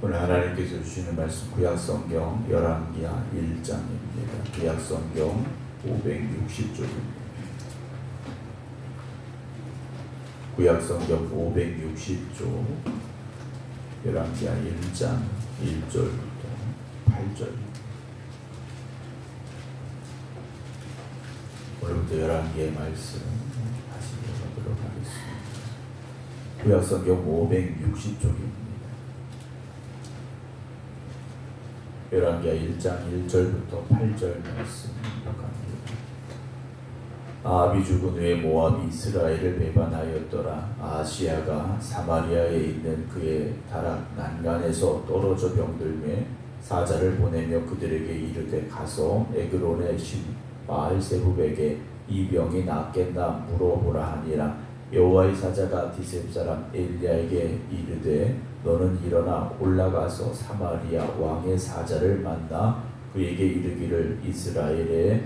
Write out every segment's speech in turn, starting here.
오늘 하나님께서 주시는 말씀 구약성경 열왕기하 1장입니다. 구약성경 560쪽입니다. 구약성경 560쪽 열왕기하 1장 1절부터 8절입니다. 오늘부터 열왕기의 말씀 다시 읽어보도록 하겠습니다. 구약성경 560쪽입니다. 열왕기하 1장 1절부터 8절 말씀 읽어갑니다. 아합이 죽은 후에 모압이 이스라엘을 배반하였더라. 아하시야가 사마리아에 있는 그의 다락 난간에서 떨어져 병들매 사자를 보내며 그들에게 이르되 가서 에그론의 신 바알세붑에게 이 병이 낫겠나 물어보라 하니라. 여호와의 사자가 디셉 사람 엘리야에게 이르되 너는 일어나 올라가서 사마리아 왕의 사자를 만나 그에게 이르기를 이스라엘에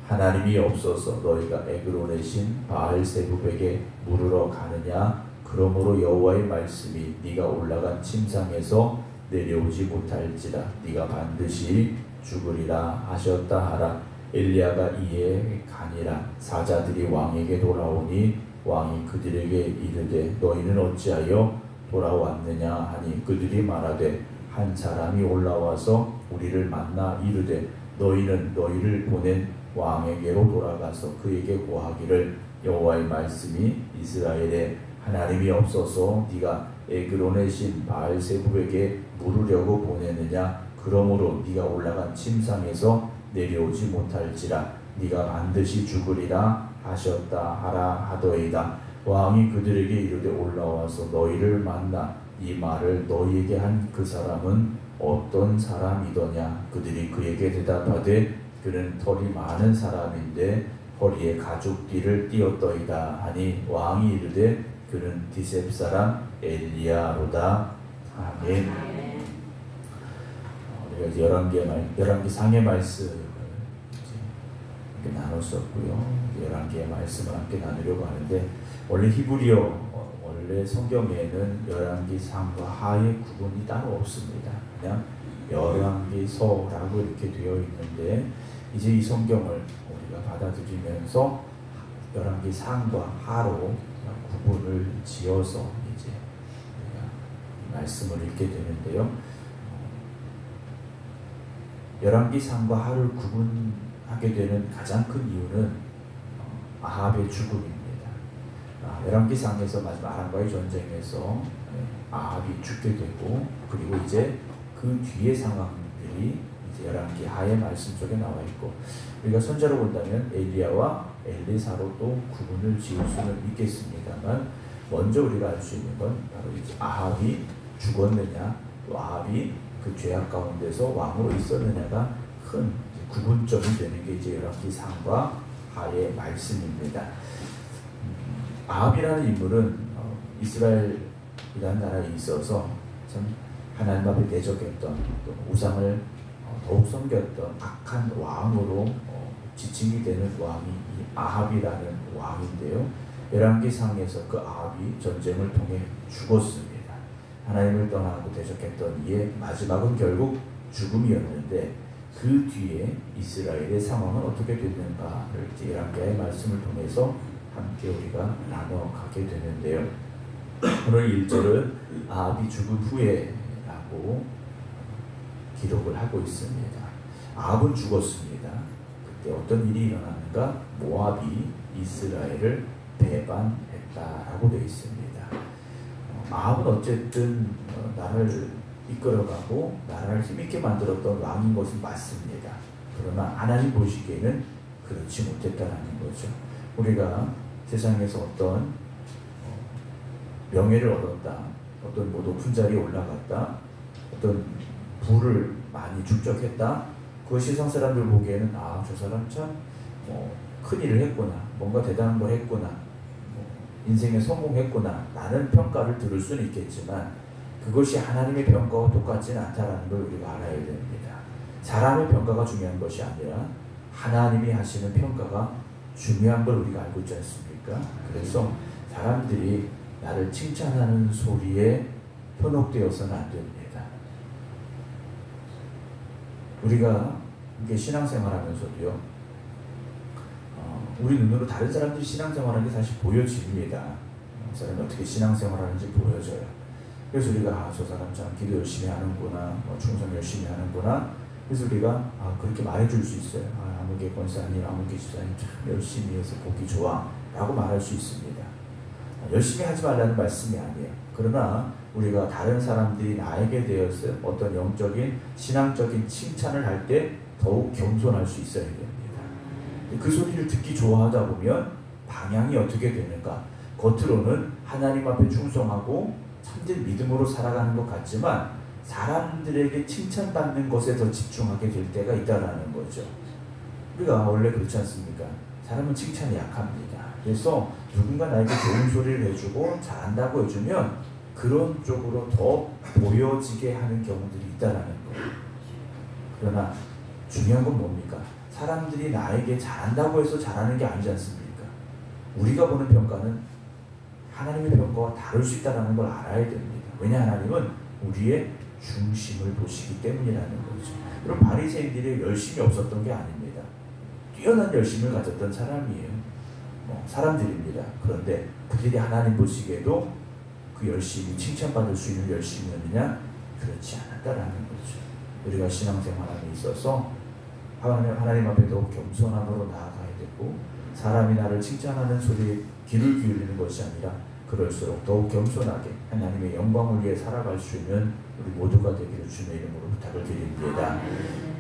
하나님이 없어서 너희가 에그론의 신 바알세붑에게 물으러 가느냐. 그러므로 여호와의 말씀이 네가 올라간 침상에서 내려오지 못할지라 네가 반드시 죽으리라 하셨다 하라. 엘리야가 이에 가니라. 사자들이 왕에게 돌아오니 왕이 그들에게 이르되 너희는 어찌하여 돌아왔느냐 하니 그들이 말하되 한 사람이 올라와서 우리를 만나 이르되 너희는 너희를 보낸 왕에게로 돌아가서 그에게 고하기를 여호와의 말씀이 이스라엘에 하나님이 없어서 네가 에그론의 신 바알세붑에게 물으려고 보내느냐. 그러므로 네가 올라간 침상에서 내려오지 못할지라 네가 반드시 죽으리라 하셨다 하라 하더이다. 왕이 그들에게 이르되 올라와서 너희를 만나 이 말을 너희에게 한 그 사람은 어떤 사람이더냐. 그들이 그에게 대답하되 그는 털이 많은 사람인데 허리에 가죽띠를 띠었더이다 하니 왕이 이르되 그는 디셉 사람 엘리야로다. 아멘. 우리가 이제 열왕기 상의 말씀을 이렇게 나눴었고요. 열왕기의 말씀을 함께 나누려고 하는데 원래 히브리어 원래 성경에는 열왕기 상과 하의 구분이 따로 없습니다. 그냥 열왕기서라고 이렇게 되어 있는데 이제 이 성경을 우리가 받아들이면서 열왕기 상과 하로 구분을 지어서 이제 말씀을 읽게 되는데요. 열왕기 상과 하를 구분하게 되는 가장 큰 이유는 아합의 죽음입니다. 열왕기 상에서 마지막 아람과의 전쟁에서 아합이 죽게 되고 그리고 이제 그 뒤의 상황들이 이제 열왕기 하의 말씀 속에 나와 있고 우리가 손자로 본다면 엘리야와 엘리사로 또 구분을 지을 수는 있겠습니다만 먼저 우리가 알 수 있는 건 바로 이제 아합이 죽었느냐 또 아합이 그 죄악 가운데서 왕으로 있었느냐가 큰 구분점이 되는 게 이제 열왕기 상과 하의 말씀입니다. 아합이라는 인물은 이스라엘이라는 나라에 있어서 참 하나님 앞에 대적했던 또 우상을 더욱 섬겼던 악한 왕으로 지칭이 되는 왕이 이 아합이라는 왕인데요. 열왕기 상에서 그 아합이 전쟁을 통해 죽었습니다. 하나님을 떠나고 대적했던 이의 마지막은 결국 죽음이었는데 그 뒤에 이스라엘의 상황은 어떻게 됐는가를 열왕기의 말씀을 통해서 함께 우리가 나눠가게 되는데요. 오늘 1절은 아합이 죽은 후에라고 기록을 하고 있습니다. 아합은 죽었습니다. 그때 어떤 일이 일어났는가? 모압이 이스라엘을 배반했다라고 되어 있습니다. 아합은 어쨌든 나라를 이끌어가고 나라를 힘있게 만들었던 왕인 것은 맞습니다. 그러나 하나님 보시기에는 그렇지 못했다라는 거죠. 우리가 세상에서 어떤 명예를 얻었다, 어떤 뭐 높은 자리에 올라갔다, 어떤 부를 많이 축적했다, 그 세상 사람들 보기에는 저 사람 참 큰 일을 했구나, 뭔가 대단한 걸 했구나, 인생에 성공했구나 라는 평가를 들을 수는 있겠지만 그것이 하나님의 평가와 똑같지는 않다는 걸 우리가 알아야 됩니다. 사람의 평가가 중요한 것이 아니라 하나님이 하시는 평가가 중요한 걸 우리가 알고 있지 않습니까? 그래서 사람들이 나를 칭찬하는 소리에 현혹되어서는 안 됩니다. 우리가 이렇게 신앙생활하면서도요, 우리 눈으로 다른 사람들이 신앙생활하는 게 사실 보여집니다. 그 사람이 어떻게 신앙생활하는지 보여져요. 그래서 우리가 저 사람 참 기도 열심히 하는구나, 충성 열심히 하는구나. 그래서 우리가 그렇게 말해줄 수 있어요. 아무개 권사님, 아무개 집사님 참 열심히 해서 보기 좋아 라고 말할 수 있습니다. 열심히 하지 말라는 말씀이 아니에요. 그러나 우리가 다른 사람들이 나에게 대해서 어떤 영적인 신앙적인 칭찬을 할 때 더욱 겸손할 수 있어야 됩니다. 그 소리를 듣기 좋아하다 보면 방향이 어떻게 되는가? 겉으로는 하나님 앞에 충성하고 참된 믿음으로 살아가는 것 같지만 사람들에게 칭찬받는 것에 더 집중하게 될 때가 있다라는 거죠. 우리가 원래 그렇지 않습니까? 사람은 칭찬에 약합니다. 그래서 누군가 나에게 좋은 소리를 해주고 잘한다고 해주면 그런 쪽으로 더 보여지게 하는 경우들이 있다라는 거예요. 그러나 중요한 건 뭡니까? 사람들이 나에게 잘한다고 해서 잘하는 게 아니지 않습니까? 우리가 보는 평가는 하나님의 평가와 다를 수 있다는 걸 알아야 됩니다. 왜냐, 하나님은 우리의 중심을 보시기 때문이라는 거죠. 그럼 바리새인들이 열심이 없었던 게 아닙니다. 뛰어난 열심을 가졌던 사람들입니다. 그런데 그들이 하나님 보시기에도 그 열심이 칭찬받을 수 있는 열심이었느냐? 그렇지 않았다라는 거죠. 우리가 신앙생활에 있어서 하나님 앞에 더 겸손함으로 나아가야 되고, 사람이 나를 칭찬하는 소리에 귀를 기울이는 것이 아니라 그럴수록 더욱 겸손하게 하나님의 영광을 위해 살아갈 수 있는 우리 모두가 되기를 주님의 이름으로 부탁을 드립니다.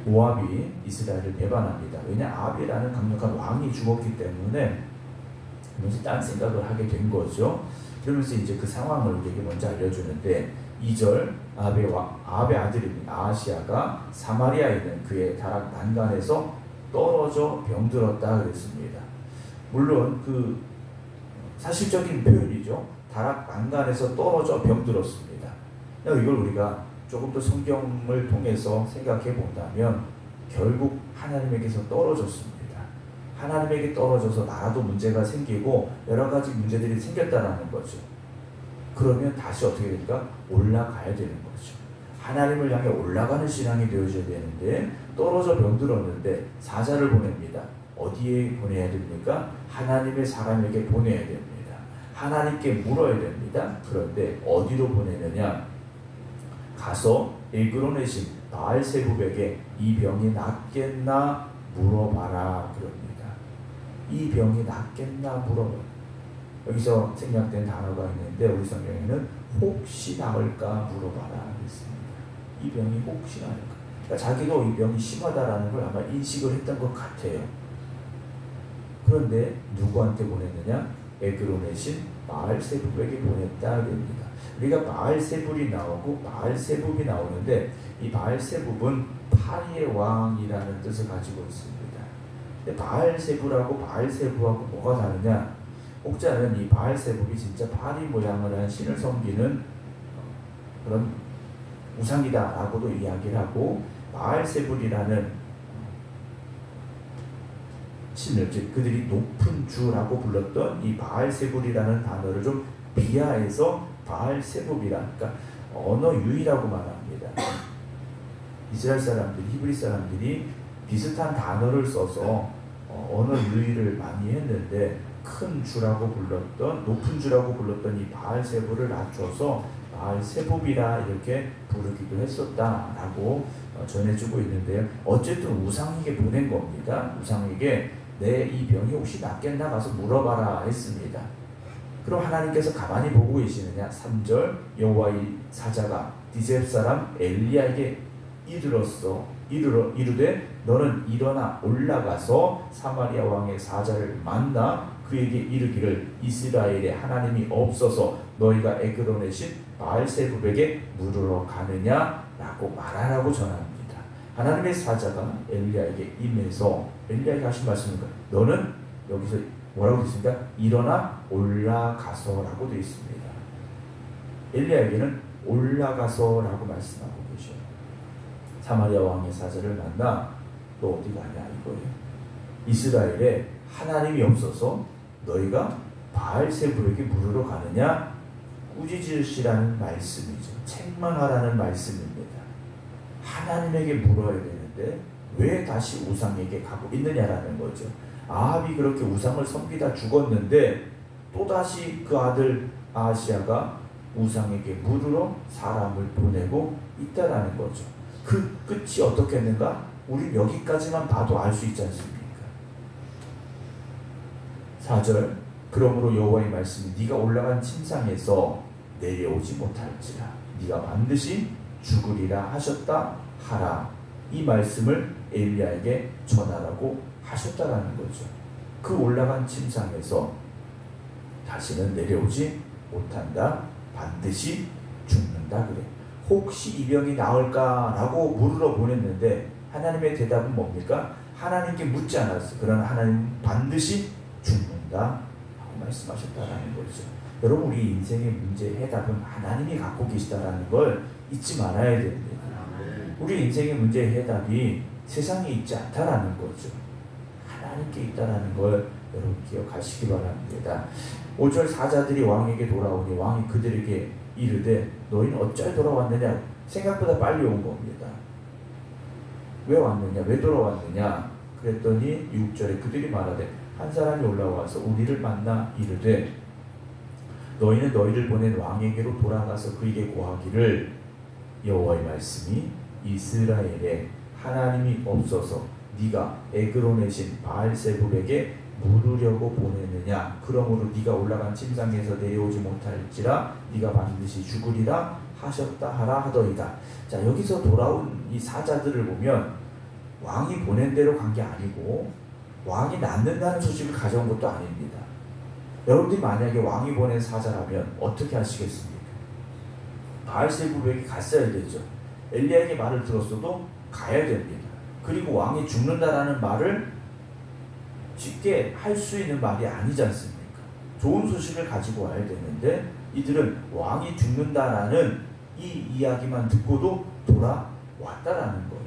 모압이 이스라엘을 배반합니다. 왜냐, 아합이라는 강력한 왕이 죽었기 때문에 그러면서 딴 생각을 하게 된 거죠. 그러면서 이제 그 상황을 우리에게 먼저 알려주는데, 2절 아합의 아들입니다. 아하시아가 사마리아에 있는 그의 다락 난간에서 떨어져 병들었다 그랬습니다. 물론 그 사실적인 표현이죠. 다락 난간에서 떨어져 병들었습니다. 이걸 우리가 조금 더 성경을 통해서 생각해 본다면 결국 하나님에게서 떨어졌습니다. 하나님에게 떨어져서 나라도 문제가 생기고 여러 가지 문제들이 생겼다라는 거죠. 그러면 다시 어떻게 될까? 올라가야 되는 거죠. 하나님을 향해 올라가는 신앙이 되어져야 되는데 떨어져 병들었는데 사자를 보냅니다. 어디에 보내야 됩니까? 하나님의 사람에게 보내야 됩니다. 하나님께 물어야 됩니다. 그런데 어디로 보내느냐? 가서 에그론의 신 바알세붑에게 이 병이 낫겠나 물어봐라 그럽니다. 이 병이 낫겠나 물어봐라. 여기서 생략된 단어가 있는데 우리 성경에는 혹시 나을까 물어봐라 했습니다. 이 병이 혹시 나을까? 그러니까 자기도 이 병이 심하다라는 걸 아마 인식을 했던 것 같아요. 그런데 누구한테 보냈느냐? 에그론의 신 바알세붑에게 보냈다 됩니다. 우리가 바알세불이 나오고 바알세붑이 나오는데 이 바알세붑은 파리의 왕이라는 뜻을 가지고 있습니다. 근데 바알세불하고 바알세부하고 뭐가 다르냐? 혹자는 이 바알세붑이 진짜 파리 모양을 한 신을 섬기는 그런 우상이다라고도 이야기를 하고, 바알세불이라는 신을, 즉 그들이 높은 주라고 불렀던 이 바알세불이라는 단어를 좀 비하해서 바알세붑이라, 그러니까 언어 유희라고 말합니다. 이스라엘 사람들이, 히브리 사람들이 비슷한 단어를 써서 언어 유희를 많이 했는데 큰 주라고 불렀던, 높은 주라고 불렀던 이 바알세불을 낮춰서 바알세붑이라 이렇게 부르기도 했었다라고 전해주고 있는데요. 어쨌든 우상에게 보낸 겁니다. 우상에게 내 이 병이 혹시 낫겠나 가서 물어봐라 했습니다. 그럼 하나님께서 가만히 보고 계시느냐? 3절 여호와의 사자가 디셉 사람 엘리야에게 이르되 너는 일어나 올라가서 사마리아 왕의 사자를 만나 그에게 이르기를 이스라엘에 하나님이 없어서 너희가 에그론의 신 바알세붑에게 물으러 가느냐? 라고 말하라고 전합니다. 하나님의 사자가 엘리야에게 임해서 엘리야에게 하신 말씀입니다. 너는 여기서 뭐라고 되어 있습니까? 일어나 올라가서 라고 되어 있습니다. 엘리야에게는 올라가서 라고 말씀하고 계셔요. 사마리아 왕의 사자를 만나 너 어디 가냐 이거예요. 이스라엘에 하나님이 없어서 너희가 바알세붑에게 물으러 가느냐? 꾸짖으시라는 말씀이죠. 책망하라는 말씀입니다. 하나님에게 물어야 되는데 있는데 왜 다시 우상에게 가고 있느냐라는 거죠. 아합이 그렇게 우상을 섬기다 죽었는데 또다시 그 아들 아하시야가 우상에게 물으러 사람을 보내고 있다라는 거죠. 그 끝이 어떻게 했는가? 우리 여기까지만 봐도 알 수 있지 않습니까? 4절 그러므로 여호와의 말씀이 네가 올라간 침상에서 내려오지 못할지라 네가 반드시 죽으리라 하셨다 하라. 이 말씀을 엘리야에게 전하라고 하셨다라는 거죠. 그 올라간 침상에서 다시는 내려오지 못한다. 반드시 죽는다 그래. 혹시 이 병이 나을까라고 물으러 보냈는데 하나님의 대답은 뭡니까? 하나님께 묻지 않았어요. 그러나 하나님 반드시 죽는다 라고 말씀하셨다라는 거죠. 여러분 우리 인생의 문제의 해답은 하나님이 갖고 계시다라는 걸 잊지 말아야 됩니다. 우리 인생의 문제의 해답이 세상에 있지 않다라는 거죠. 하나님께 있다라는 걸 여러분 기억하시기 바랍니다. 5절 사자들이 왕에게 돌아오니 왕이 그들에게 이르되 너희는 어찌 돌아왔느냐. 생각보다 빨리 온 겁니다. 왜 왔느냐 왜 돌아왔느냐 그랬더니 6절에 그들이 말하되 한 사람이 올라와서 우리를 만나 이르되 너희는 너희를 보낸 왕에게로 돌아가서 그에게 고하기를 여호와의 말씀이 이스라엘에 하나님이 없어서 네가 에그론의 신 바알세불에게 물으려고 보내느냐. 그러므로 네가 올라간 침상에서 내려오지 못할지라 네가 반드시 죽으리라 하셨다 하라 하더이다. 자, 여기서 돌아온 이 사자들을 보면 왕이 보낸 대로 간 게 아니고 왕이 낳는다는 소식을 가져온 것도 아닙니다. 여러분들이 만약에 왕이 보낸 사자라면 어떻게 하시겠습니까? 바알세불에게 갔어야 되죠. 엘리야에게 말을 들었어도 가야 됩니다. 그리고 왕이 죽는다라는 말을 쉽게 할 수 있는 말이 아니지 않습니까? 좋은 소식을 가지고 와야 되는데 이들은 왕이 죽는다라는 이 이야기만 듣고도 돌아왔다라는 거예요.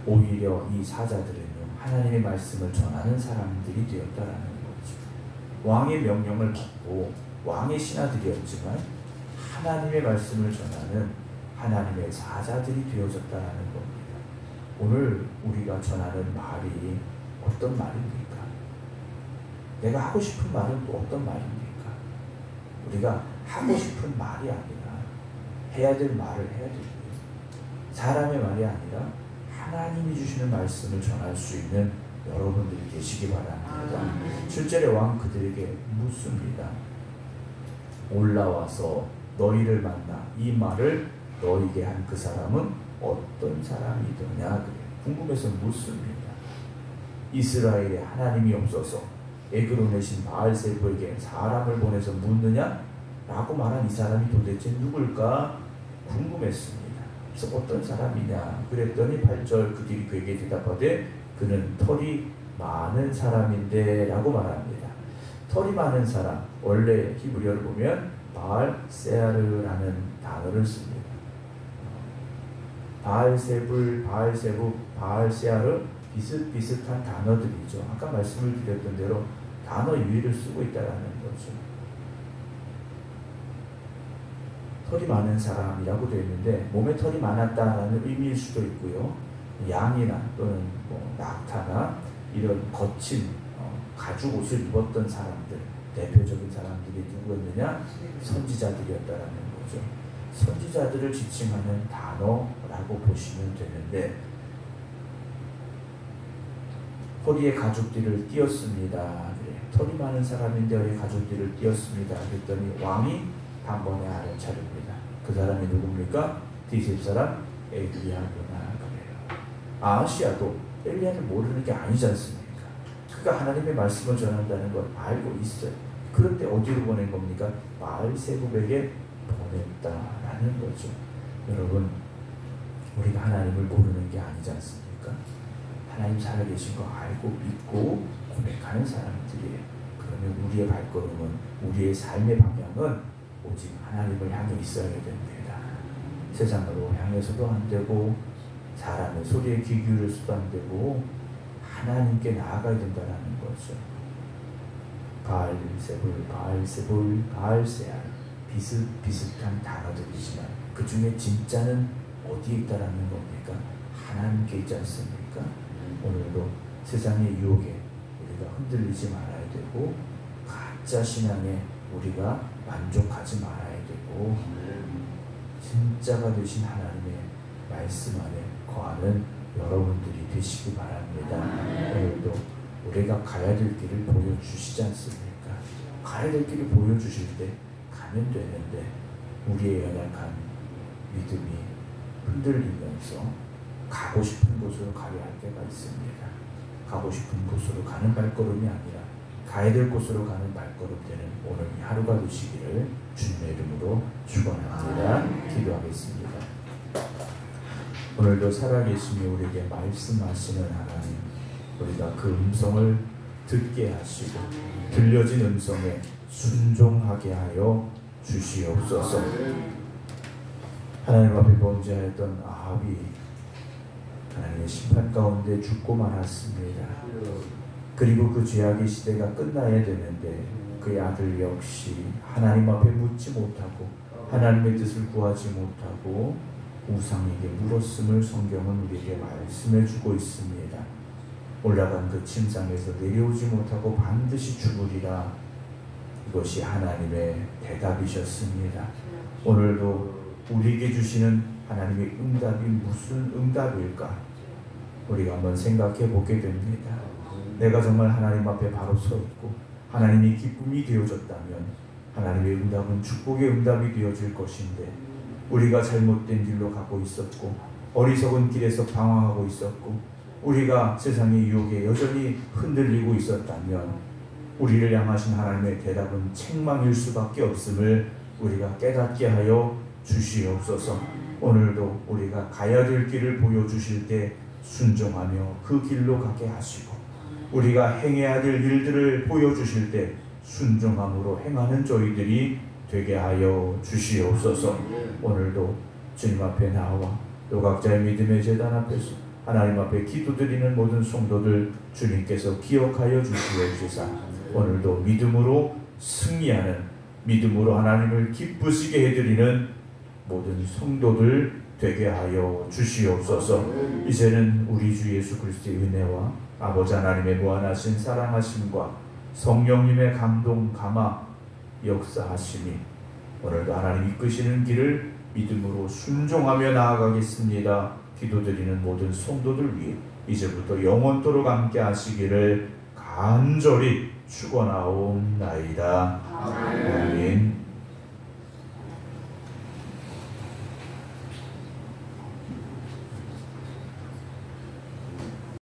오히려 이 사자들은요 하나님의 말씀을 전하는 사람들이 되었다라는 거죠. 왕의 명령을 받고 왕의 신하들이었지만 하나님의 말씀을 전하는 하나님의 사자들이 되어졌다라는 겁니다. 오늘 우리가 전하는 말이 어떤 말입니까? 내가 하고 싶은 말은 또 어떤 말입니까? 우리가 하고 싶은 말이 아니라 해야 될 말을 해야 됩니다. 사람의 말이 아니라 하나님이 주시는 말씀을 전할 수 있는 여러분들이 계시기 바랍니다. 7절에 왕 그들에게 묻습니다. 올라와서 너희를 만나 이 말을 너희에게 한 그 사람은 어떤 사람이더냐 그래. 궁금해서 묻습니다. 이스라엘에 하나님이 없어서 에그론의 신 바알세불에게 사람을 보내서 묻느냐? 라고 말한 이 사람이 도대체 누굴까 궁금했습니다. 그래서 어떤 사람이냐 그랬더니 8절 그들이 그에게 대답하되 그는 털이 많은 사람인데 라고 말합니다. 털이 많은 사람, 원래 히브리어를 보면 바알세아르라는 단어를 씁니다. 바알세불, 바알세부, 바알세아르 비슷비슷한 단어들이죠. 아까 말씀을 드렸던 대로 단어 유의를 쓰고 있다는 거죠. 털이 많은 사람이라고 되어 있는데 몸에 털이 많았다라는 의미일 수도 있고요. 양이나 또는 낙타나 이런 거친 가죽 옷을 입었던 사람들, 대표적인 사람들이 누구였느냐? 선지자들이었다라는 거죠. 선지자들을 지칭하는 단어라고 보시면 되는데 허리에 가죽띠를 띄었습니다. 그래. 털이 많은 사람인데 허리에 가죽띠를 띄었습니다. 그랬더니 왕이 단번에 알아차립니다. 그 사람이 누굽니까? 디셉 사람 엘리야구나 그래요. 아하시야도 엘리야를 모르는 게 아니지 않습니까? 그가 하나님의 말씀을 전한다는 걸 알고 있어요. 그런데 어디로 보낸 겁니까? 바알세불에게 보냈다라는 거죠. 여러분, 우리가 하나님을 모르는 게 아니지 않습니까? 하나님 살아계신 거 알고 믿고 고백하는 사람들이에요. 그러면 우리의 발걸음은, 우리의 삶의 방향은 오직 하나님을 향해 있어야 됩니다. 세상으로 향해서도 안 되고 사람의 소리에 귀 기울여서도 안 되고 하나님께 나아가야 된다는 거죠. 바알세불, 바알세불, 바알세알 비슷비슷한 단어들이지만 그 중에 진짜는 어디에 있다라는 겁니까? 하나님께 있지 않습니까? 오늘도 세상의 유혹에 우리가 흔들리지 말아야 되고 가짜 신앙에 우리가 만족하지 말아야 되고 진짜가 되신 하나님의 말씀 안에 거하는 여러분들이 되시기 바랍니다. 오늘도 우리가 가야 될 길을 보여주시지 않습니까? 가야 될 길을 보여주실 때 가면 되는데 우리의 연약한 믿음이 흔들리면서 가고 싶은 곳으로 가야 할 때가 있습니다. 가고 싶은 곳으로 가는 발걸음이 아니라 가야 될 곳으로 가는 발걸음 되는 오늘 이 하루가 되시기를 주님의 이름으로 축원합니다. 기도하겠습니다. 오늘도 살아계시며 우리에게 말씀하시는 하나님, 우리가 그 음성을 듣게 하시고 들려진 음성에 순종하게 하여 주시옵소서. 하나님 앞에 범죄하였던 아합이 하나님의 심판 가운데 죽고 말았습니다. 그리고 그 죄악의 시대가 끝나야 되는데 그의 아들 역시 하나님 앞에 묻지 못하고 하나님의 뜻을 구하지 못하고 우상에게 물었음을 성경은 우리에게 말씀해 주고 있습니다. 올라간 그 침상에서 내려오지 못하고 반드시 죽으리라. 이것이 하나님의 대답이셨습니다. 오늘도 우리에게 주시는 하나님의 응답이 무슨 응답일까? 우리가 한번 생각해 보게 됩니다. 내가 정말 하나님 앞에 바로 서 있고 하나님이 기쁨이 되어졌다면 하나님의 응답은 축복의 응답이 되어질 것인데 우리가 잘못된 길로 가고 있었고 어리석은 길에서 방황하고 있었고 우리가 세상의 유혹에 여전히 흔들리고 있었다면 우리를 향하신 하나님의 대답은 책망일 수밖에 없음을 우리가 깨닫게 하여 주시옵소서. 오늘도 우리가 가야 될 길을 보여주실 때 순종하며 그 길로 가게 하시고 우리가 행해야 될 일들을 보여주실 때 순종함으로 행하는 저희들이 되게 하여 주시옵소서. 오늘도 주님 앞에 나와 또 각자의 믿음의 제단 앞에서 하나님 앞에 기도드리는 모든 성도들 주님께서 기억하여 주시옵소서. 오늘도 믿음으로 승리하는, 믿음으로 하나님을 기쁘시게 해드리는 모든 성도들 되게 하여 주시옵소서. 이제는 우리 주 예수 그리스도의 은혜와 아버지 하나님의 무한하신 사랑하심과 성령님의 감동 감화 역사하심이 오늘도 하나님 이끄시는 길을 믿음으로 순종하며 나아가겠습니다. 기도드리는 모든 성도들 위해 이제부터 영원토록 함께 하시기를 간절히 축원하옵나이다. 아멘.